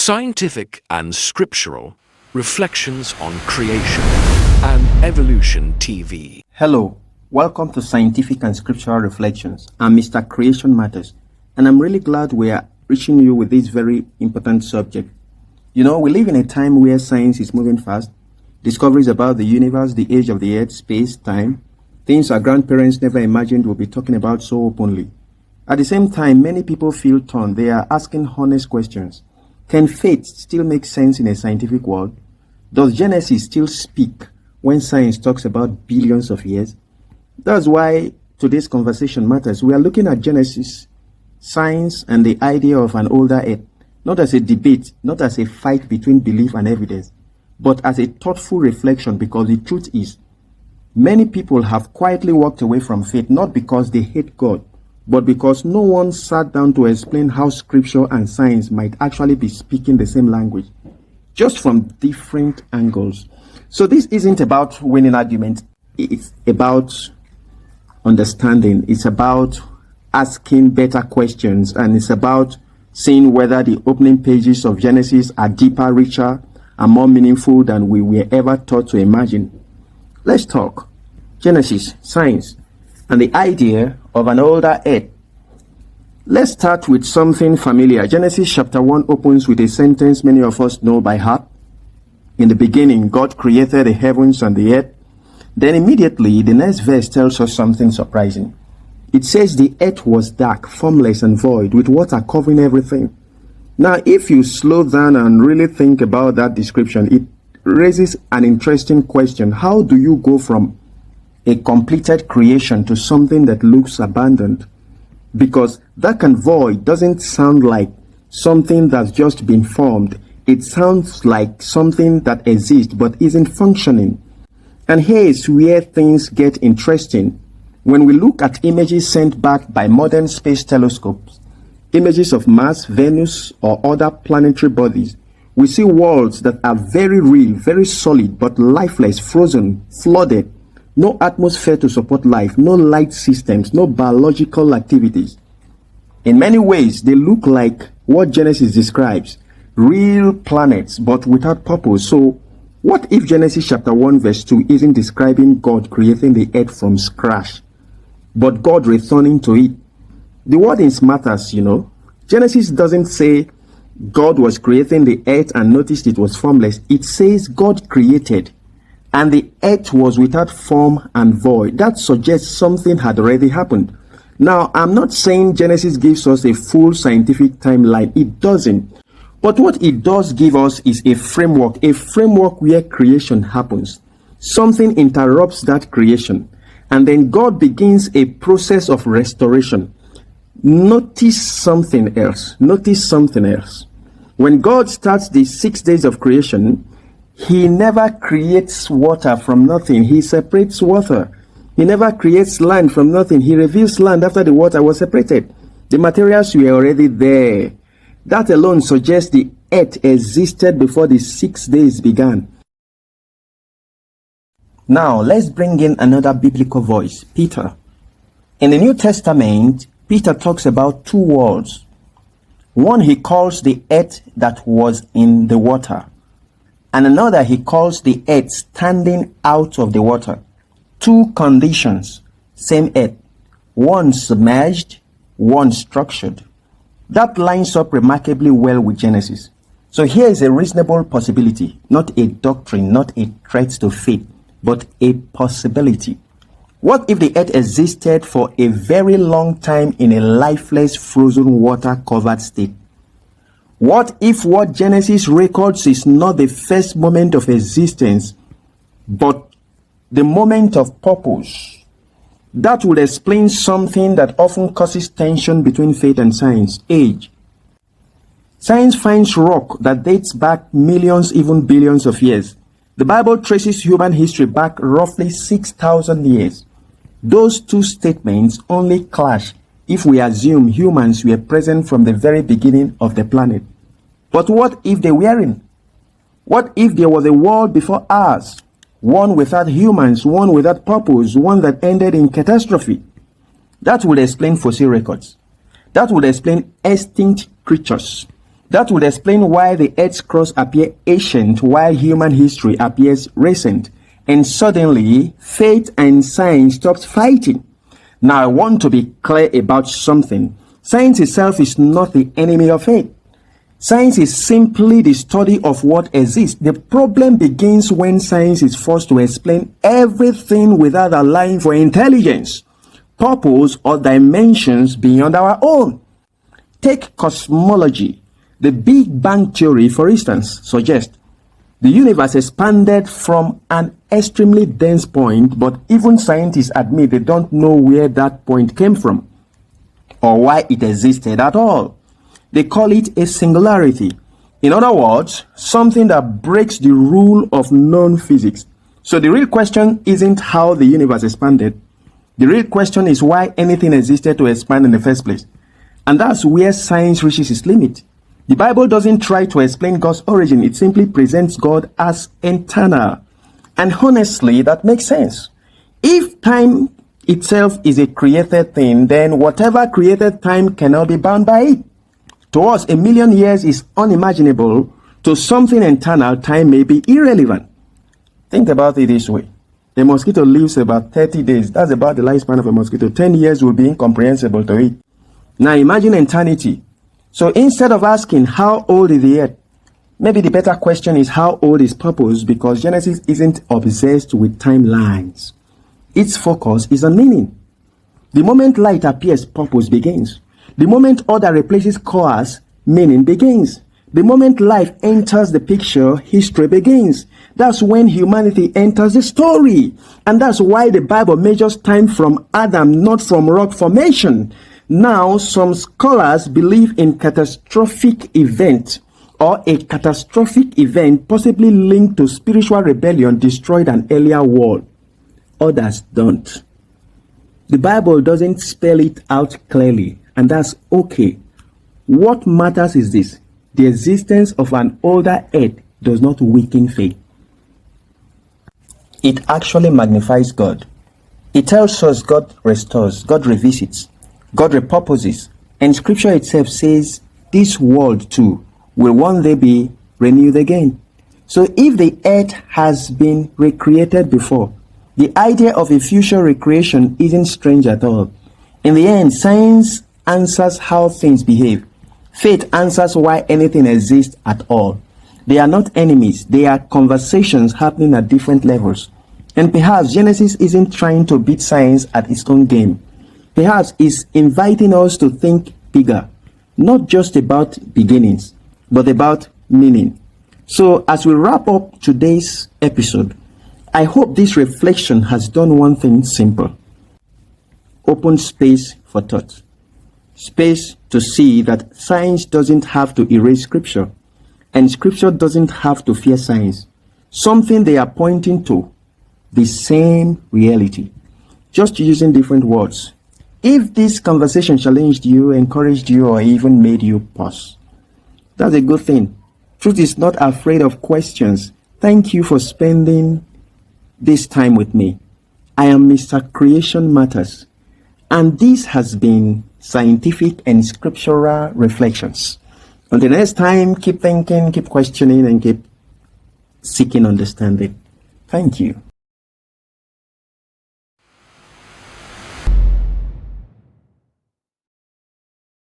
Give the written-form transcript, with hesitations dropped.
Scientific and Scriptural Reflections on Creation and Evolution TV. Hello, welcome to Scientific and Scriptural Reflections. I'm Mr. Creation Matters, and I'm really glad we are reaching you with this very important subject. You know, we live in a time where science is moving fast. Discoveries about the universe, the age of the earth, space, time, things our grandparents never imagined we'll be talking about so openly. At the same time, many people feel torn. They are asking honest questions. Can faith still make sense in a scientific world? Does Genesis still speak when science talks about billions of years? That's why today's conversation matters. We are looking at Genesis, science, and the idea of an older earth, not as a debate, not as a fight between belief and evidence, but as a thoughtful reflection, because the truth is, many people have quietly walked away from faith, not because they hate God, but because no one sat down to explain how scripture and science might actually be speaking the same language, just from different angles. So this isn't about winning arguments. It's about understanding. It's about asking better questions. And it's about seeing whether the opening pages of Genesis are deeper, richer, and more meaningful than we were ever taught to imagine. Let's talk. Genesis, science, and the idea of an older earth. Let's start with something familiar. Genesis chapter 1 opens with a sentence many of us know by heart. In the beginning, God created the heavens and the earth. Then immediately, the next verse tells us something surprising. It says the earth was dark, formless and void, with water covering everything. Now, if you slow down and really think about that description, it raises an interesting question. How do you go from a completed creation to something that looks abandoned? Because dark and void doesn't sound like something that's just been formed. It sounds like something that exists but isn't functioning. And here is where things get interesting. When we look at images sent back by modern space telescopes, images of Mars, Venus, or other planetary bodies, we see worlds that are very real, very solid, but lifeless, frozen, flooded. No atmosphere to support life, no light systems, no biological activities. In many ways, they look like what Genesis describes, real planets, but without purpose. So, what if Genesis chapter 1 verse 2 isn't describing God creating the earth from scratch, but God returning to it? The wording matters, you know. Genesis doesn't say God was creating the earth and noticed it was formless. It says God created, and the earth was without form and void. That suggests something had already happened. Now, I'm not saying Genesis gives us a full scientific timeline. It doesn't. But what it does give us is a framework where creation happens. Something interrupts that creation, and then God begins a process of restoration. Notice something else. When God starts the 6 days of creation, He never creates water from nothing. He separates water. He never creates land from nothing. He reveals land after the water was separated. The materials were already there. That alone suggests the earth existed before the 6 days began. Now, let's bring in another biblical voice, Peter. In the New Testament, Peter talks about two worlds. One he calls the earth that was in the water, and another he calls the earth standing out of the water. Two conditions, same earth, one submerged, one structured. That lines up remarkably well with Genesis. So here is a reasonable possibility, not a doctrine, not a threat to faith, but a possibility. What if the earth existed for a very long time in a lifeless, frozen, water-covered state? What if what Genesis records is not the first moment of existence, but the moment of purpose? That would explain something that often causes tension between faith and science: age. Science finds rock that dates back millions, even billions of years. The Bible traces human history back roughly 6,000 years. Those two statements only clash if we assume humans were present from the very beginning of the planet. But what if they weren't? What if there was a world before ours? One without humans, one without purpose, one that ended in catastrophe. That would explain fossil records. That would explain extinct creatures. That would explain why the Earth's crust appears ancient while human history appears recent. And suddenly, faith and science stopped fighting. Now, I want to be clear about something. Science itself is not the enemy of faith. Science is simply the study of what exists. The problem begins when science is forced to explain everything without allowing for intelligence, purpose, or dimensions beyond our own. Take cosmology. The Big Bang Theory, for instance, suggests the universe expanded from an extremely dense point, but even scientists admit they don't know where that point came from or why it existed at all. They call it a singularity. In other words, something that breaks the rule of known physics. So the real question isn't how the universe expanded. The real question is why anything existed to expand in the first place. And that's where science reaches its limit. The Bible doesn't try to explain God's origin. It simply presents God as eternal. And honestly, that makes sense. If time itself is a created thing, then whatever created time cannot be bound by it. To us, 1,000,000 years is unimaginable. To something eternal, time may be irrelevant. Think about it this way. A mosquito lives about 30 days. That's about the lifespan of a mosquito. 10 years will be incomprehensible to it. Now imagine eternity. So instead of asking how old is the earth, maybe the better question is how old is purpose, because Genesis isn't obsessed with timelines. Its focus is on meaning. The moment light appears, purpose begins. The moment order replaces chaos, meaning begins. The moment life enters the picture, history begins. That's when humanity enters the story. And that's why the Bible measures time from Adam, not from rock formation. Now, some scholars believe in catastrophic event or a catastrophic event possibly linked to spiritual rebellion destroyed an earlier world. Others don't. The Bible doesn't spell it out clearly, and that's okay. What matters is this: the existence of an older earth does not weaken faith. It actually magnifies God. It tells us God restores, God revisits, God repurposes, and Scripture itself says this world too will one day be renewed again. So if the earth has been recreated before, the idea of a future recreation isn't strange at all. In the end, science answers how things behave. Faith answers why anything exists at all. They are not enemies. They are conversations happening at different levels. And perhaps Genesis isn't trying to beat science at its own game. Perhaps it's inviting us to think bigger, not just about beginnings, but about meaning. So as we wrap up today's episode, I hope this reflection has done one thing simple: open space for thought. Space to see that science doesn't have to erase Scripture, and Scripture doesn't have to fear science. Something they are pointing to, the same reality, just using different words. If this conversation challenged you, encouraged you, or even made you pause, that's a good thing. Truth is not afraid of questions. Thank you for spending this time with me. I am Mr. Creation Matters, and this has been Scientific and Scriptural Reflections. Until next time, keep thinking, keep questioning, and keep seeking understanding. Thank you.